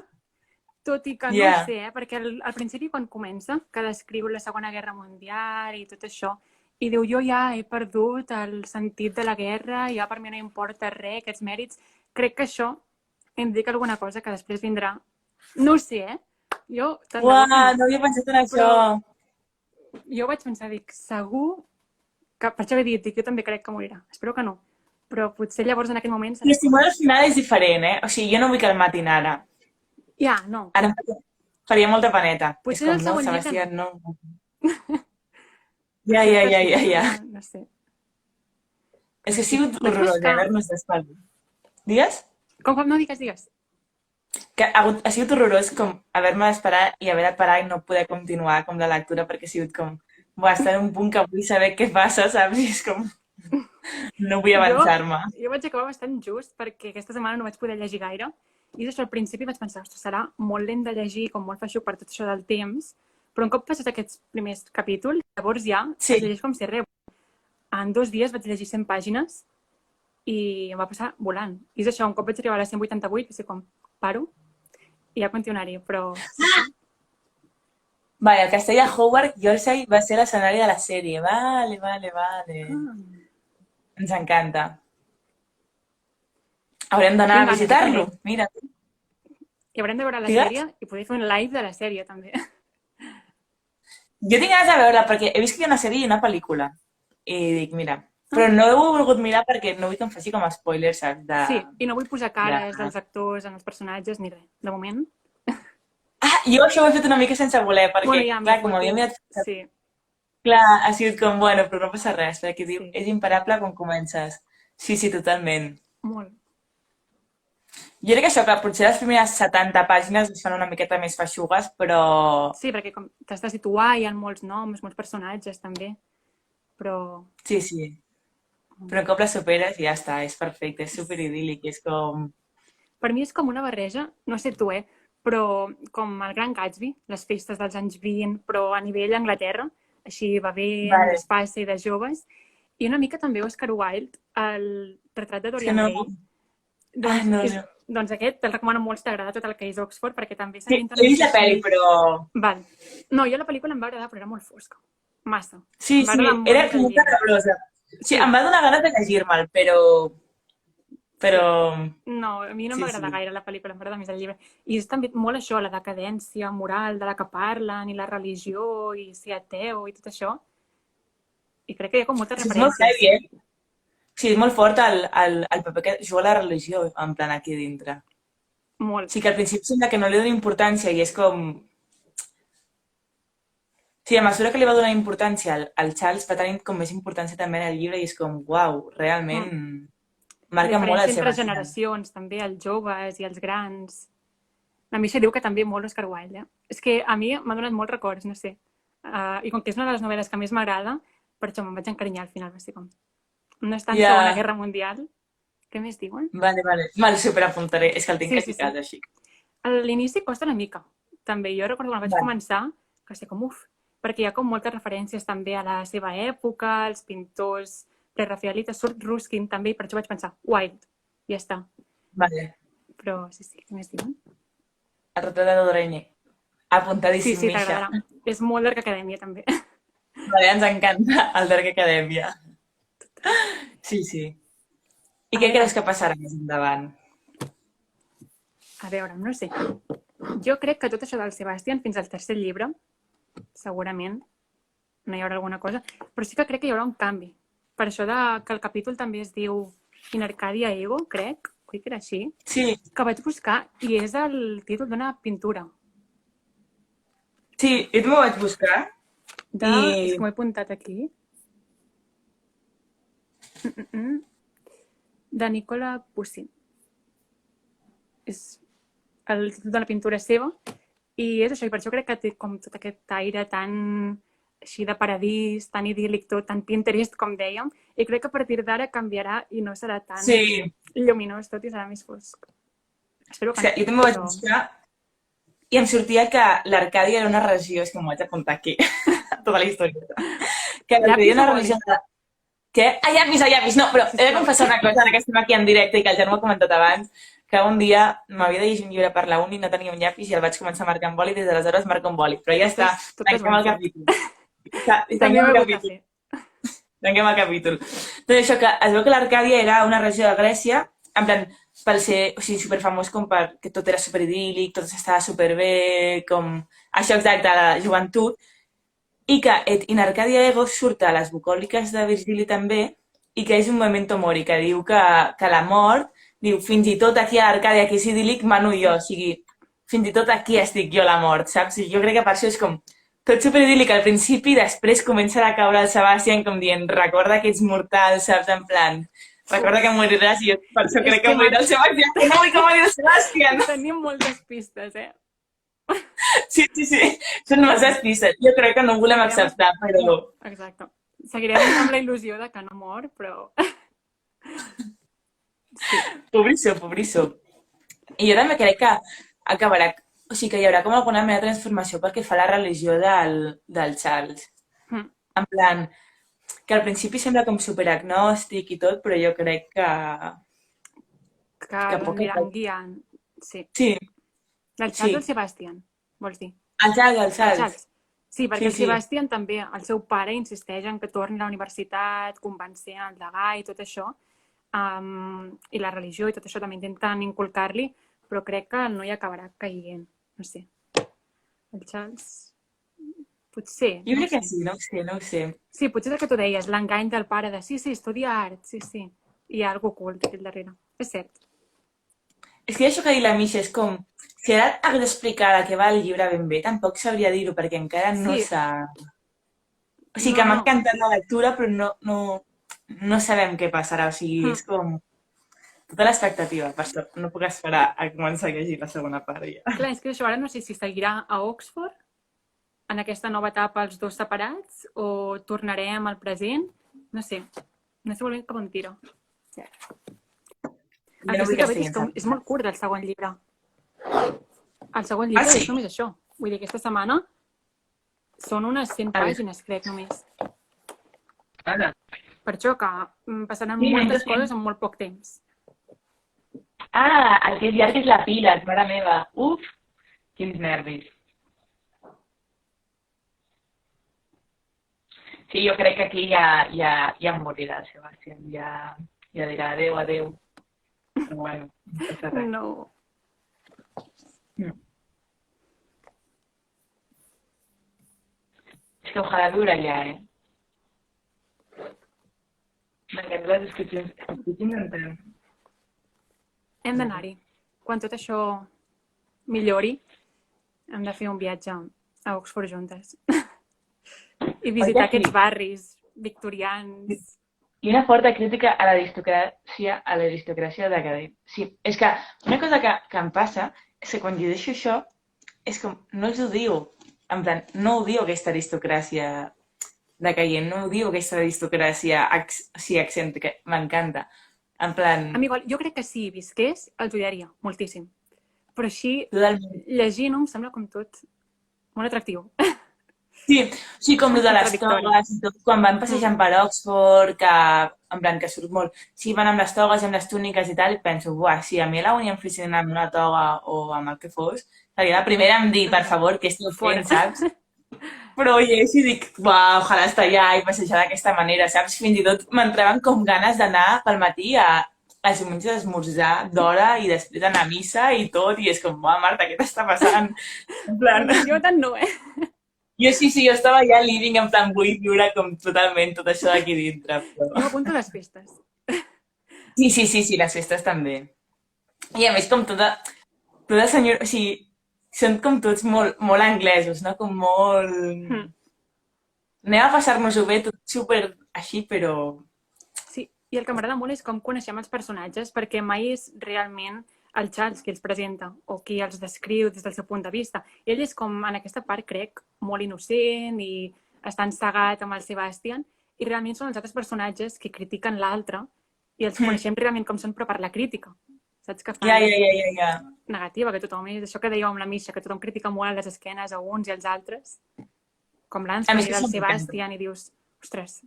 Tot i que no ho sé, perquè al principi quan comença, que descriu la Segona Guerra Mundial i tot això, i diu, jo ja he perdut el sentit de la guerra, ja per mi no importa res, aquests mèrits, crec que això indica alguna cosa que després vindrà. No ho sé, Jo... Uau, no havia pensat en això. Jo vaig pensar, dic, segur que... Per això he dit, jo també crec que morirà. Espero que no. Però potser llavors en aquell moment... I si mor al final és diferent, O sigui, jo no vull que el matin ara. Ja, no. Ara faria molta paneta. Potser el segon dia no. Ja. No sé. És que ha sigut horrorós haver-nos d'espalda. Digues? Com? No, digues. Que ha sigut horrorós com haver-me d'esperar i haver de parar i no poder continuar com la lectura perquè ha sigut com... Buah, estar en un punt que vull saber què passa, saps? I és com... No vull avançar-me. Jo vaig acabar bastant just perquè aquesta setmana no vaig poder llegir gaire i això al principi vaig pensar, ostres, serà molt lent de llegir, com molt feixuc per tot això del temps, però un cop passes aquests primers capítols, llavors ja es llegeix com si res. En 2 dies vaig llegir 100 pàgines i em va passar volant. I és això, un cop vaig arribar a les 188, vaig ser com, paro i ja continuaré, però... Vale, el castell de Howard Yorkshire va ser l'escenari de la sèrie. Vale. Ens encanta. Haurem d'anar a visitar-lo. Mira. I haurem de veure la sèrie i poder fer un live de la sèrie, també. Jo tinc ganes de veure-la perquè he vist que hi ha una sèrie i una pel·lícula. I dic, mira... Però no ho he volgut mirar perquè no vull que em faci com a spoilers, saps? Sí, i no vull posar cares dels actors en els personatges ni res, de moment. Ah, jo això ho he fet una mica sense voler, perquè, Bueno, ja, clar, com havia mirat... Sí, Clar, ha sigut com, bueno, però no passa res, perquè diu, Sí. és imparable quan comences. Sí, sí, totalment. molt. Jo crec que això, que potser les primeres 70 pàgines es fan una miqueta més feixugues, però... Sí, perquè com t'has de situar, hi ha molts noms, molts personatges també, però Sí, sí. Però un cop la superes ja està, és perfecte, és superidíl·lic, és com... per mi és com una barreja, no sé tu, però com el Gran Gatsby, les festes dels anys 20, però a nivell Anglaterra, així bevent, Vale. d'espai i de joves, i una mica també Oscar Wilde, el retrat de És que Dorian no... Gray. Ah, no, és, no. doncs aquest te'l recomano molt si t'agrada tot el que és Oxford, perquè també Sí, s'ambienta he vist la pel·li, però... Val. No, jo la pel·lícula em va agradar, però era molt fosca. Massa. Sí, Em va sí, agradar molt era més el molt llibre. tenebrosa. Sí, em va donar ganes de llegir-me'l, però... No, a mi no Sí, m'agrada sí. gaire la pel·lícula, m'agrada més el llibre. I és també molt això, la decadència moral de la que parlen, i la religió, i ser ateu, i tot això. I crec que hi ha com moltes Sí, és molt referències. heavy, eh? Sí, és molt fort el paper que juga la religió, en plan, aquí dintre. Molt. Sí que al principi sembla que no li dona importància i és com... Sí, a mesura que li va donar importància al Charles va tenir com més importància també en el llibre i és com, uau, realment marca molt Diferència el seu entre estil. generacions, també, els joves i els grans. A mi això diu que també molt Oscar Wilde, És que a mi m'ha donat molts records, no sé. I com que és una de les novel·les que més m'agrada, per això me'n vaig encarinyar al final, va ser com... No és tant Segona Guerra Mundial. Què més diuen? Vale. Me'l superapuntaré. És que el tinc Sí. ficat així. A l'inici costa una mica, també. Jo recordo quan vaig començar, que sé com, perquè hi ha com moltes referències també a la seva època, als pintors prerafaelites, surt Ruskin també, i per això vaig pensar, Wilde, ja està. Vale. Però sí, què més diuen? El retrat de Dorian Gray. Apuntadíssim, Sí, Misha. t'agradarà. És molt Dark Acadèmia, també. Vale, ens encanta el Dark Acadèmia. Sí. I què creus que passarà més endavant? A veure, no sé. Jo crec que tot això del Sebastian fins al tercer llibre, segurament, no hi haurà alguna cosa, però sí que crec que hi haurà un canvi. Per això que el capítol també es diu In Arcadia Ego, crec que era així, Sí, que vaig buscar i és el títol d'una pintura. sí, jo també ho vaig buscar. És que m'ho he apuntat aquí. De Nicola Poussin. És el títol de la pintura seva i és això, i per això crec que té com tot aquest aire tan així de paradís, tan idíl·lic tot, tan Pinterest, com dèiem, i crec que a partir d'ara canviarà i no serà tan lluminós tot i serà més fosc. Espero que no. Jo també ho vaig buscar i em sortia que l'Arcàdia era una regió, és que m'ho vaig apuntar aquí, tota la història. Que l'Arcàdia era una regió... Què? Llapis, no, però he de confessar una cosa, ara que estem aquí en directe i que el Jan m'ho ha comentat abans, que un dia m'havia de llegir un llibre per la uni, no tenia un llapis i el vaig començar a marcar amb boli i des d'aleshores marco amb boli. Però ja està, tanquem el capítol. Tanquem el capítol. Doncs això, que es veu que l'Arcàdia era una regió de Grècia, en plan, per ser superfamós com perquè tot era superidíl·lic, tot estava superbé, com això exacte de la joventut, i que In Arcadia Ego surt a les bucòliques de Virgili també, i que és un memento mori, que diu que la mort, diu, fins i tot aquí a l'Arcàdia, que és idíl·lic, mano jo, o sigui, fins i tot aquí estic jo la mort, saps? I jo crec que per això és com tot superidíl·lic al principi, després comença a caure el Sebastian com dient, recorda que ets mortal, saps? En plan, recorda que moriràs i jo per això crec que morirà el Sebastian, que no vull que mori el Sebastian. Tenim moltes pistes, Sí, són masses pistes. Jo crec que no ho volem acceptar, però... Exacte. Seguirem amb la il·lusió de que no mor, però... Sí. Pobrissó. I jo també crec que acabarà... O sigui, que hi haurà com alguna mena de transformació pel que fa a la religió del Charles. En plan, que al principi sembla com superagnòstic i tot, però jo crec que... Que l'aniran guiant. Sí. Del Charles o el Sebastian, vols dir? El Charles. Sí, perquè el Sebastian també, el seu pare insisteix en que torni a la universitat, convencent el degà i tot això, i la religió i tot això també intenten inculcar-li, però crec que el noi acabarà caient, no sé. El Charles... Potser. Jo crec que sí, no ho sé. Sí, potser és el que tu deies, l'engany del pare de sí, estudia art, sí. I hi ha alguna ocult aquí al darrere. És cert. És que això que ha dit la Misha és com... Si ara hagués d'explicar de què va el llibre ben bé, tampoc sabria dir-ho, perquè encara no Sí, s'ha... O sigui que m'ha encantat la lectura, però no sabem què passarà. O sigui, és com... Tota l'expectativa, per això no puc esperar a començar a llegir la segona part ja. Clar, és que això ara no sé si seguirà a Oxford en aquesta nova etapa els dos separats o tornarem al present. No sé molt bé cap on tira. El que sí que veig és que és molt curt el segon llibre. El segon llibre és només això. Vull dir, aquesta setmana són unes 100 pàgines, crec, només. Per això que passaran moltes coses en molt poc temps. Ah, el que és llarg és la pila, mare meva. Uf, quins nervis. Sí, jo crec que aquí ja morirà el Sebastián. Ja dirà adéu, adéu. Però bueno, no passa res. No. És que ojalà dura ja, M'encanten les descripcions. Estic intentant. Hem d'anar-hi. Quan tot això millori, hem de fer un viatge a Oxford juntes. I visitar aquests barris victorians. I una forta crítica a l'aristocràcia decadent. Sí, és que una cosa que em passa és que quan llegeixo això és com, no els ho diu. En plan, no ho diu aquesta aristocràcia decaient, no ho diu aquesta aristocràcia excèntrica. M'encanta. En plan... A mi igual, jo crec que si visqués, els odiaria moltíssim. Però així, llegint-ho, em sembla com tot molt atractiu. Sí, com el de les togues i tot, quan van passejant per Oxford, que, en plan, que surt molt. Sí, van amb les togues, amb les túniques i tal, i penso, buah, si a mi la Unió em amb una toga o amb el que fos, seria la primera en dir, per favor, què esteu fent, saps? Però llegeixo i dic, buah, ojalà estar allà i passejar d'aquesta manera, saps? Fins i tot m'entraven com ganes d'anar pel matí a diumenges d'esmorzar d'hora i després anar a missa i tot, i és com, buah, Marta, què t'està passant? En plan... Jo tant no, Jo sí, jo estava allà living, en plan, vull viure com totalment tot això d'aquí dintre. Però... Jo m'apunto a les festes. Sí, les festes també. I a més, com tota senyora... O sigui, són com tots molt anglesos, no? Com molt... Anem a passar-nos-ho bé, tot super així, però... Sí, i el que m'agrada molt és com coneixem els personatges, perquè mai és realment el Charles qui els presenta o qui els descriu des del seu punt de vista. Ell és com, en aquesta part, crec, molt innocent i està encegat amb el Sebastian i realment són els altres personatges que critiquen l'altre i els coneixem realment com són, però per la crítica. Saps que fan negativa, que tothom és això que dèieu amb la Misha, que tothom critica molt a les esquenes a uns i als altres, com l'Anthony del Sebastian, i dius, ostres,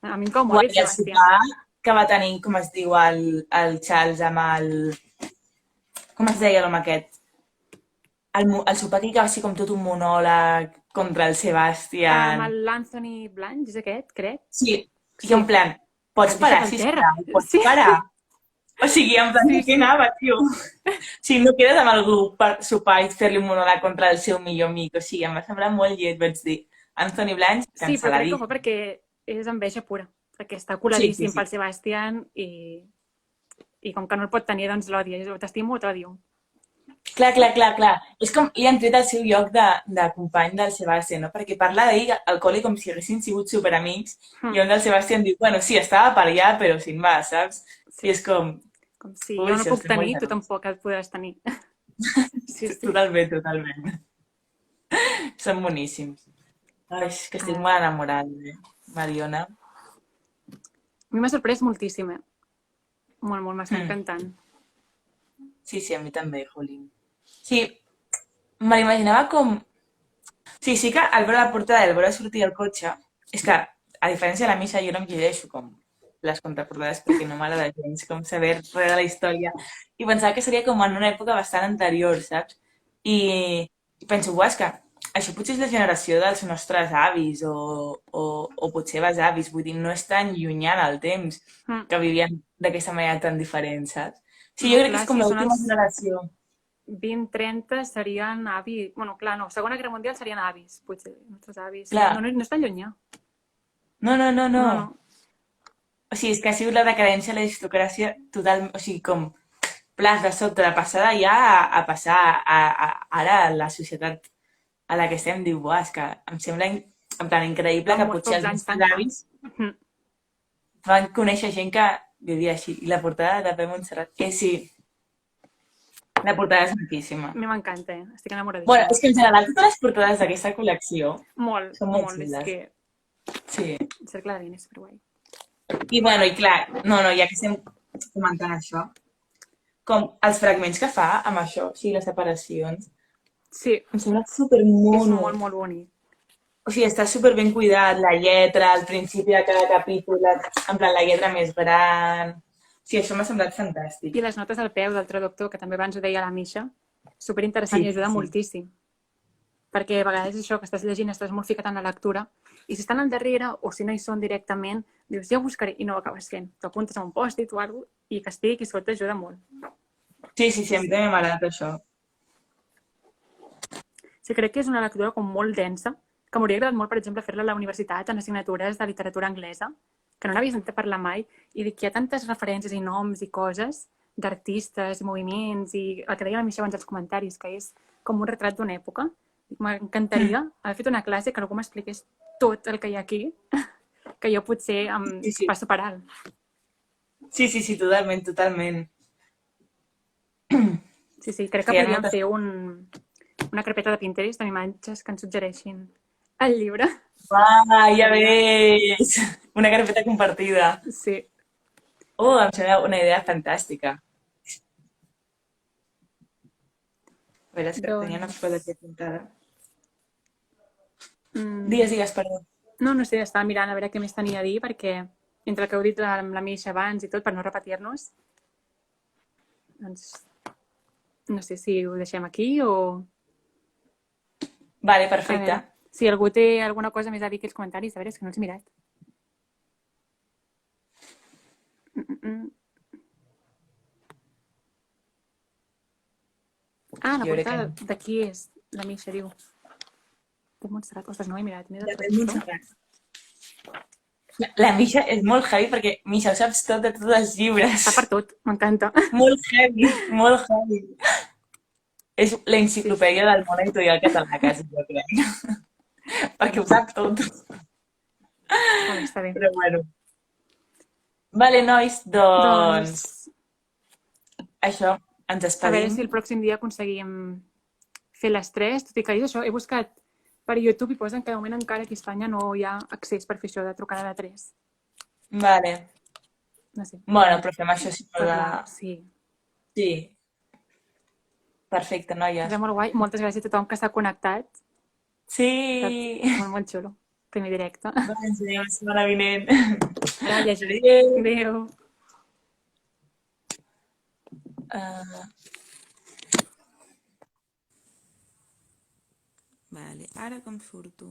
a mi em cau molt el Sebastian. El sopar que va tenir, com es diu, el Charles amb el... Com es deia l'home aquest? El sopar que va ser com tot un monòleg contra el Sebastian. Amb l'Anthony Blanche, és aquest, crec? Sí, i en plan, pots parar, sisplau? Pots parar? O sigui, en plan, què anava, tio? O sigui, no quedes amb algú per sopar i fer-li un monòleg contra el seu millor amic. O sigui, em va semblar molt lleig, vaig dir. Anthony Blanche, cancel·ladíssim. Sí, però crec que ho fa perquè és enveja pura. Perquè està coladíssim pel Sebastian i com que no el pot tenir, doncs l'odia. T'estimo o t'odio. Clar. És com ell han tret el seu lloc de company del Sebastian, no? Perquè parla d'ell al col·le com si haguessin sigut superamics i on del Sebastian diu, bueno, sí, estava per allà, però sin más, saps? I és com... Com si jo no puc tenir, tu tampoc el podràs tenir. Sí. Totalment. Són boníssims. Ai, és que estic molt enamorada, Mariona. A mi m'ha sorprès moltíssim, Molt, m'està encantant. Sí, a mi també, jolín. Sí, me l'imaginava com... Sí que al veure la portada i al veure sortir el cotxe, és que, a diferència de la Misha, jo no em llegeixo com les contraportades perquè no m'agrada gens com saber res de la història i pensava que seria com en una època bastant anterior, saps? I penso, és que això potser és la generació dels nostres avis o potser besavis, vull dir, no és tan llunyà en el temps que vivien d'aquesta manera tan diferent, saps? Sí, jo crec que és com l'última generació. 20-30 serien avis... Bueno, clar, no. Segona Guerra Mundial serien avis, potser. Nostres avis. No és tan llunyà. No. O sigui, és que ha sigut la decadència de l'aristocràcia total... O sigui, com plas de sobte de passada ja a passar ara a la societat a la que estem, diu, buah, és que em sembla en plan increïble En que molt potser pocs els anys nostres tant. avis Mhm. van conèixer gent que vivia així. I la portada de Pep Montserrat, sí, la portada és maquíssima. A mi m'encanta, estic Bueno, enamoradíssima. és que en general totes les portades d'aquesta col·lecció Molt, són molt molt, és xules. que Sí. el Cercle de Vina és superguai. I bueno, i clar, no, ja que estem comentant això, com els fragments que fa amb això, o sigui, les separacions, Sí, em sembla és supermono. molt, molt bonic. O sigui, està super ben cuidat, la lletra, al principi de cada capítol, en plan, la lletra més gran... Sí, això m'ha semblat fantàstic. I les notes al peu del traductor, que també abans ho deia la Misha, superinteressant Sí, i ajuda sí. moltíssim. Perquè a vegades això que estàs llegint, estàs molt ficat en la lectura, i si estan al darrere, o si no hi són directament, dius, ja ho buscaré, i no ho acabes fent. T'ho apuntes a un pòstit o alguna cosa, i que estigui aquí sota ajuda molt. Sí, a mi també m'ha agradat això. Sí, crec que és una lectura com molt densa, que m'hauria agradat molt, per exemple, fer-la a la universitat en assignatures de literatura anglesa, que no n'havia sentit parlar mai, i dic que hi ha tantes referències i noms i coses d'artistes i moviments, i el que deia la Michelle abans als comentaris, que és com un retrat d'una època. M'encantaria haver fet una classe que algú m'expliqués tot el que hi ha aquí, que jo potser em Sí. passo per alt. Sí, totalment, totalment. Sí, crec que Que hi ha podríem moltes... fer una carpeta de Pinterest amb imatges que ens suggereixin el llibre. Ah, ja ves! Una carpeta compartida. Sí. Em sembla una idea fantàstica. A veure, és que tenia una cosa aquí apuntada. Digues, perdó. No sé, estava mirant a veure què més tenia a dir, perquè entre el que heu dit amb la Misha abans i tot, per no repetir-nos, doncs no sé si ho deixem aquí o... Vale, A perfecte. veure, si algú té alguna cosa més a dir que els comentaris, a veure, és que no els he mirat. La Jo crec portada que de qui és? La Misha diu. De Montserrat. Ostres, no ho he mirat. M'he de de Pep traductor. Montserrat. La Misha és molt heavy perquè, Misha, ho saps tot de tots els llibres. Està per tot, m'encanta. Molt heavy, molt heavy. És l'enciclopèdia del món editorial català, quasi, jo crec. Perquè ho sap tot. Vale, està bé. Però bueno. Vale, nois, doncs això, ens A veure despedim. si el pròxim dia aconseguim fer les 3, tot i que jo això he buscat per YouTube i posen que de moment encara aquí a Espanya no hi ha accés per fer això de trucada de 3. Vale. No sé. Bueno, però fem això si no la... Parlar, sí. Sí. Perfecte, noies. És molt guai. Moltes gràcies a tothom que s'ha connectat. Sí. Molt, molt xulo. Primer directe. Doncs ens veiem la setmana vinent. Ara llegir. Adéu. Adéu. Vale, ara com surto?